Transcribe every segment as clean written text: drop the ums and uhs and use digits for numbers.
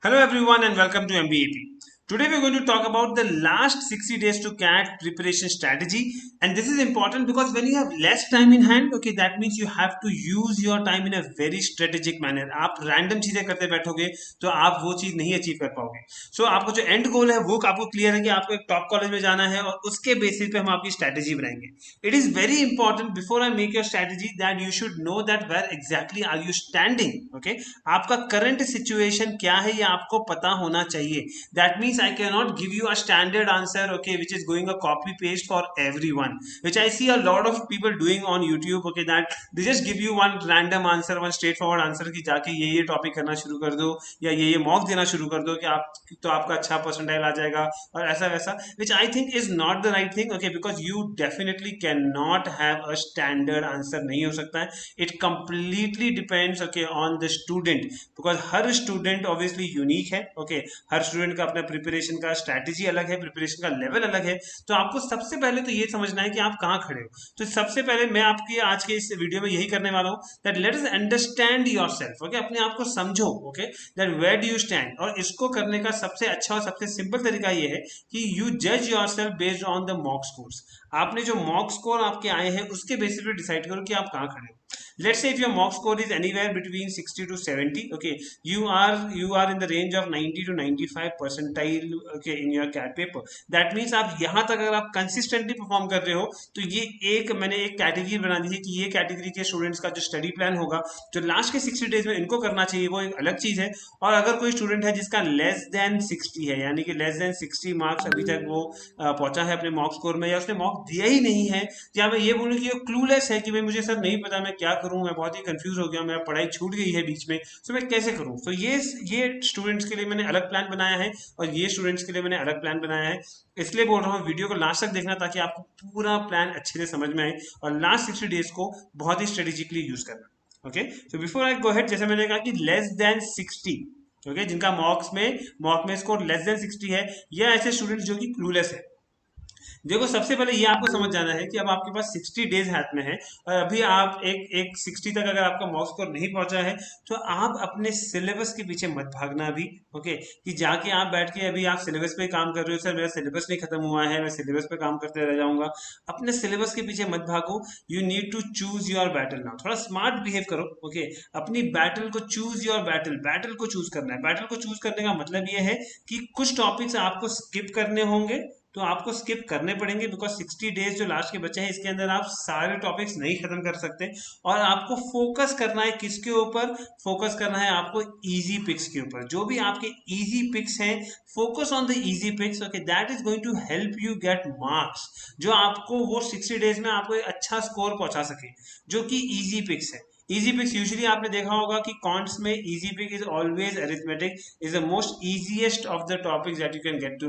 Hello everyone and welcome to MBAP. Today we're going to talk about the last 60 days to CAT preparation strategy, and this is important because when you have less time in hand, okay, that means you have to use your time in a very strategic manner. आप random चीजें करते बैठोगे तो आप वो चीज नहीं achieve कर पाओगे. So आपको जो end goal है वो आपको क्लियर है कि आपको एक टॉप कॉलेज में जाना है और उसके बेसिस पे हम आपकी स्ट्रेटेजी बनाएंगे. It is very important before I make your strategy that you should know that where exactly are you standing. Okay, आपका करंट सिचुएशन क्या है ये आपको पता होना चाहिए. That means I can not give you a standard answer okay which is going a copy paste for everyone which I see a lot of people doing on YouTube. Okay that they just give you one random answer, one straight forward answer की जाके ये topic करना शुरू कर दो या ये mock देना शुरू कर दो कि आप तो आपका अच्छा परसेंटाइल आ जाएगा और ऐसा वैसा, which I think is not the right thing. Okay, because you definitely can not have a standard answer, नहीं हो सकता है. It completely depends okay on the student, because हर स्टूडेंट ऑब्वियसली यूनिक है. ओके, हर स्टूडेंट का अपना preparation का स्ट्रैटेजी अलग है, प्रिपरेशन का लेवल अलग है. तो आपको सबसे पहले तो ये समझना है कि आप कहाँ खड़े हो. तो सबसे पहले मैं आपकी आज के इस वीडियो में यही करने वाला हूँ that let us understand yourself. Okay, अपने आप को समझो. Okay, that where do you stand. और इसको करने का सबसे अच्छा और सबसे सिंपल तरीका ये है कि यू जज yourself based on the mock scores. आपने जो मॉक स्कोर आपके आए हैं उसके बेसिस पे डिसाइड करो कि आप कहाँ खड़े हो. Let's say if your mock score is anywhere between 60 to 70, okay, you are in the range of 90 to 95 percentile, okay, in your CAT paper. That means आप यहाँ तक अगर आप consistently perform कर रहे हो तो ये एक मैंने एक कैटेगरी बना दी है कि ये कैटेगरी के स्टूडेंट्स का जो स्टडी प्लान होगा जो लास्ट के 60 डेज में इनको करना चाहिए वो एक अलग चीज है. और अगर कोई स्टूडेंट है जिसका लेस देन 60 है, यानी कि लेस देन 60 मार्क्स अभी तक वो पहुंचा है अपने मॉक स्कोर में, या उसने मॉक दिया ही नहीं है, या मैं ये बोलूँ कि वो क्लूलेस है कि भाई मुझे सर नहीं पता मैं क्या करूँ, मैं बहुत ही कंफ्यूज हो गया, मेरा पढ़ाई छूट गई है बीच में, तो मैं कैसे करूँ. तो ये स्टूडेंट्स के लिए मैंने अलग प्लान बनाया है और ये स्टूडेंट्स के लिए मैंने अलग प्लान बनाया है. इसलिए बोल रहा हूँ वीडियो को लास्ट तक देखना ताकि आपको पूरा प्लान अच्छे से समझ में आए और लास्ट 60 डेज को बहुत ही स्ट्रेटेजिकली यूज करना. ओके, तो बिफोर आई गो हेड, जैसे मैंने कहा कि लेस देन 60, ओके, जिनका मॉक में स्कोर लेस देन 60 है, या ऐसे स्टूडेंट्स जो कि क्लूलेस है. देखो, सबसे पहले ये आपको समझ जाना है कि अब आपके पास 60 डेज हाथ में है और अभी आप एक एक 60 तक अगर आपका मॉक स्कोर नहीं पहुंचा है तो आप अपने सिलेबस के पीछे मत भागना अभी. ओके, कि जाके आप बैठ के अभी आप सिलेबस पे काम कर रहे हो, सर मेरा सिलेबस नहीं खत्म हुआ है, मैं सिलेबस पे काम करते रह जाऊंगा. अपने सिलेबस के पीछे मत भागो. You need to choose your battle now. थोड़ा स्मार्ट बिहेव करो. ओके, अपनी बैटल को चूज योर बैटल को चूज करना है. बैटल को चूज करने का मतलब ये है कि कुछ टॉपिक्स आपको स्किप करने होंगे, तो आपको स्किप करने पड़ेंगे, बिकॉज 60 डेज जो लास्ट के बचे हैं इसके अंदर आप सारे टॉपिक्स नहीं खत्म कर सकते. और आपको फोकस करना है किसके ऊपर, फोकस करना है आपको इजी पिक्स के ऊपर. जो भी आपके इजी पिक्स हैं, focus on the easy picks. Okay, that is going to help you get marks, जो आपको वो 60 डेज में आपको एक अच्छा स्कोर पहुंचा सके, जो कि इजी पिक्स है. इजी पिक्स यूजुअली आपने देखा होगा कि कॉन्ट्स में easy pick is always arithmetic, is the most easiest of the topics that you can get to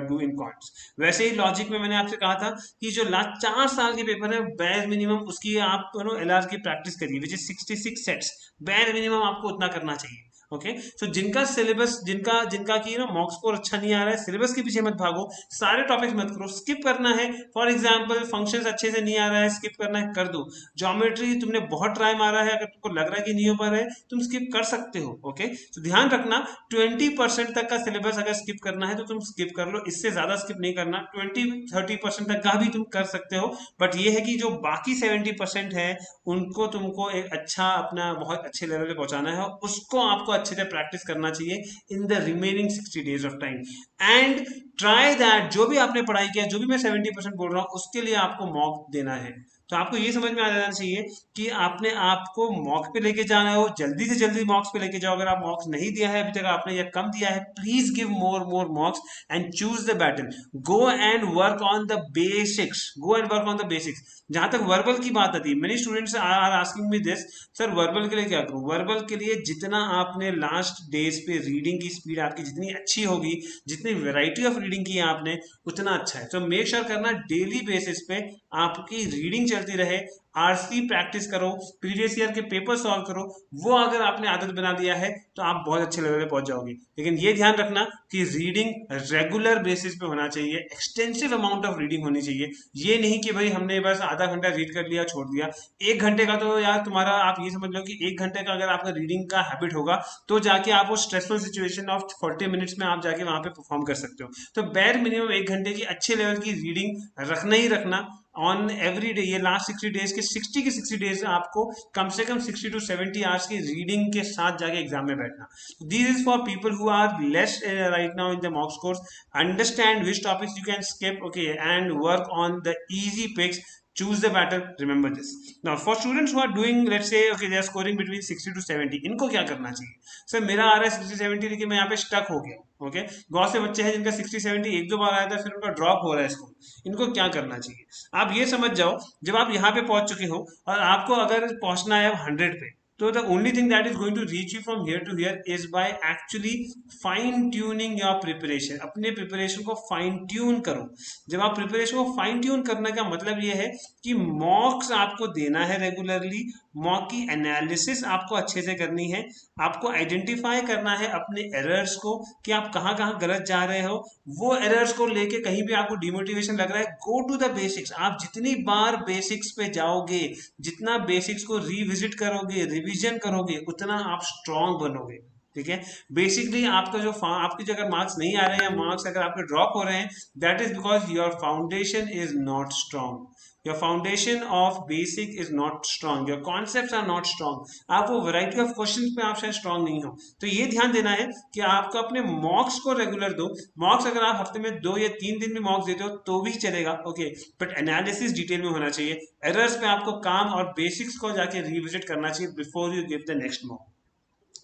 do in quants. वैसे ही लॉजिक में मैंने आपसे कहा था कि जो लास्ट 4 साल के पेपर है बैर मिनिमम उसकी आप एलआर की प्रैक्टिस करिए विच इज 66 सेट्स. बैर मिनिमम आपको उतना करना चाहिए. ओके, सो जिनका सिलेबस जिनका जिनका की मॉक स्कोर अच्छा नहीं आ रहा है, सिलेबस के पीछे मत भागो, सारे टॉपिक्स मत करो, स्किप करना है. फॉर एग्जांपल फंक्शंस अच्छे से नहीं आ रहा है, स्किप करना है, कर दो. ज्योमेट्री तुमने बहुत ट्राई मारा है, अगर तुमको लग रहा है कि नहीं हो पा रहा है तुम स्किप कर सकते हो. ओके, तो ध्यान रखना 20% तक का सिलेबस अगर स्किप करना है तो तुम स्किप कर लो, इससे ज्यादा स्किप नहीं करना. 20-30% तक का भी तुम कर सकते हो, बट ये है कि जो बाकी 70% है उनको तुमको एक अच्छा अपना बहुत अच्छे लेवल पे पहुंचाना है और उसको आपको अच्छे से प्रैक्टिस करना चाहिए in the remaining 60 days of time. And try that जो भी आपने पढ़ाई किया, जो भी मैं 70% बोल रहा हूँ उसके लिए आपको मॉक देना है. तो आपको ये समझ में आ जाना चाहिए कि आपने आपको मॉक पे लेके जाना हो, जल्दी से जल्दी मॉक्स पे लेके जाओ. अगर आप मॉक्स नहीं दिया है अभी तक आपने या कम दिया है, please give more mocks and choose the battle. Go and work on the basics, go and work on the basics. जहां तक वर्बल की बात आती है, many students are asking me this, sir verbal के लिए क्या करूं. वर्बल के लिए जितना आपने लास्ट डेज पे रीडिंग की स्पीड आपकी जितनी अच्छी होगी, जितनी वैरायटी ऑफ रीडिंग की है आपने, उतना अच्छा है. तो मेक श्योर करना डेली बेसिस पे आपकी रीडिंग चलती रहे, आरसी प्रैक्टिस करो, प्रीवियस ईयर के पेपर सॉल्व करो, वो अगर आपने आदत बना दिया है तो आप बहुत अच्छे लेवल पे पहुंच जाओगे। लेकिन ये ध्यान रखना कि रीडिंग रेगुलर बेसिस पे होना चाहिए, एक्सटेंसिव अमाउंट ऑफ रीडिंग होनी चाहिए। ये नहीं कि भाई हमने बस आधा घंटा रीड कर लिया छोड़ दिया। 1 घंटे का तो यार तुम्हारा, आप ये समझ लो कि 1 घंटे का अगर आपका रीडिंग का हैबिट होगा तो जाके आप वो स्ट्रेसफुल सिचुएशन ऑफ 40 मिनट्स में आप जाके वहां पे परफॉर्म कर सकते हो। तो बैर मिनिमम 1 घंटे की अच्छे लेवल की रीडिंग रखना ही रखना ऑन एवरी डे। ये लास्ट 60 डेज के 60 आपको कम से कम 60 to 70 आवर्स की रीडिंग के साथ जाके एग्जाम में बैठना। This is for people who are less right now in the mocks course, understand which topics you can skip, okay, and work on the easy picks. Choose the pattern, remember this. Now for students who are doing, let's say, okay, they are scoring between 60 to 70, इनको क्या करना चाहिए? Sir मेरा आ रहा है 60-70 लेकिन मैं यहाँ पे स्टक हो गया। ओके, बहुत से बच्चे हैं जिनका 60-70 1-2 बार आया था फिर उनका ड्रॉप हो रहा है स्कूल। इनको क्या करना चाहिए? आप ये समझ जाओ, जब आप यहाँ पे पहुंच चुके हो और आपको अगर पहुंचना है 100 पे, तो the only thing that is going to reach you from here to here is by actually fine tuning your preparation। अपने प्रिपरेशन को फाइन ट्यून करो। जब आप प्रिपरेशन को फाइन ट्यून करने का मतलब ये है कि मॉक्स आपको देना है रेगुलरली, मॉक की एनालिसिस आपको अच्छे से करनी है, आपको आइडेंटिफाई करना है अपने एरर्स को कि आप कहाँ कहाँ गलत जा रहे हो। वो एरर्स को लेके कहीं भी आपको डिमोटिवेशन लग रहा है, गो टू द बेसिक्स। आप जितनी बार बेसिक्स पे जाओगे, जितना बेसिक्स को रिविजिट करोगे, रिवीजन करोगे, उतना आप स्ट्रांग बनोगे। ठीक है, बेसिकली आपका जो आपके जो अगर मार्क्स नहीं आ रहे हैं, मार्क्स अगर आपके ड्रॉप हो रहे हैं, that is because your foundation is not strong, your foundation of basic is not strong, your concepts are not strong. आप वो वैरायटी ऑफ क्वेश्चंस पे आप शायद स्ट्रांग नहीं हो। तो ये ध्यान देना है कि आपको अपने मॉक्स को रेगुलर दो। मॉक्स अगर आप हफ्ते में 2 या 3 दिन भी मॉक्स देते हो तो भी चलेगा, ओके, बट एनालिसिस डिटेल में होना चाहिए। एरर्स पे आपको काम और बेसिक्स को जाके रिविजिट करना चाहिए before you give the next mock.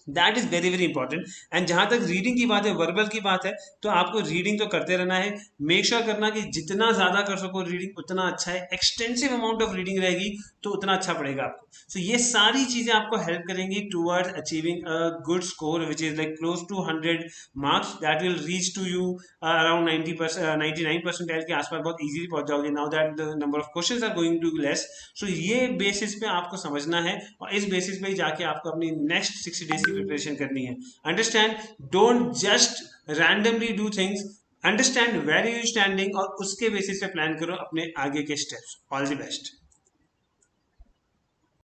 That is very very important. And जहां तक रीडिंग की बात है, वर्बल की बात है, तो आपको रीडिंग तो करते रहना है। मेक श्योर करना कि जितना ज्यादा कर सको रीडिंग उतना अच्छा है। एक्सटेंसिव अमाउंट ऑफ रीडिंग रहेगी तो उतना अच्छा पड़ेगा आपको। सो ये सारी चीजें आपको हेल्प करेंगी towards achieving a good score which is like close to 100 marks. That will reach to you around 90%, 99% के आसपास बहुत इजीली पहुंच जाओगे। Now that the number of questions are going to less. So ये बेसिस पे आपको समझना है और इस बेसिस पे ही जाके आपको अपनी नेक्स्ट 60 डेज की प्रिपरेशन करनी है। Understand, don't just randomly do things, understand where you standing और उसके बेसिस पे प्लान करो अपने आगे के स्टेप्स। All the best.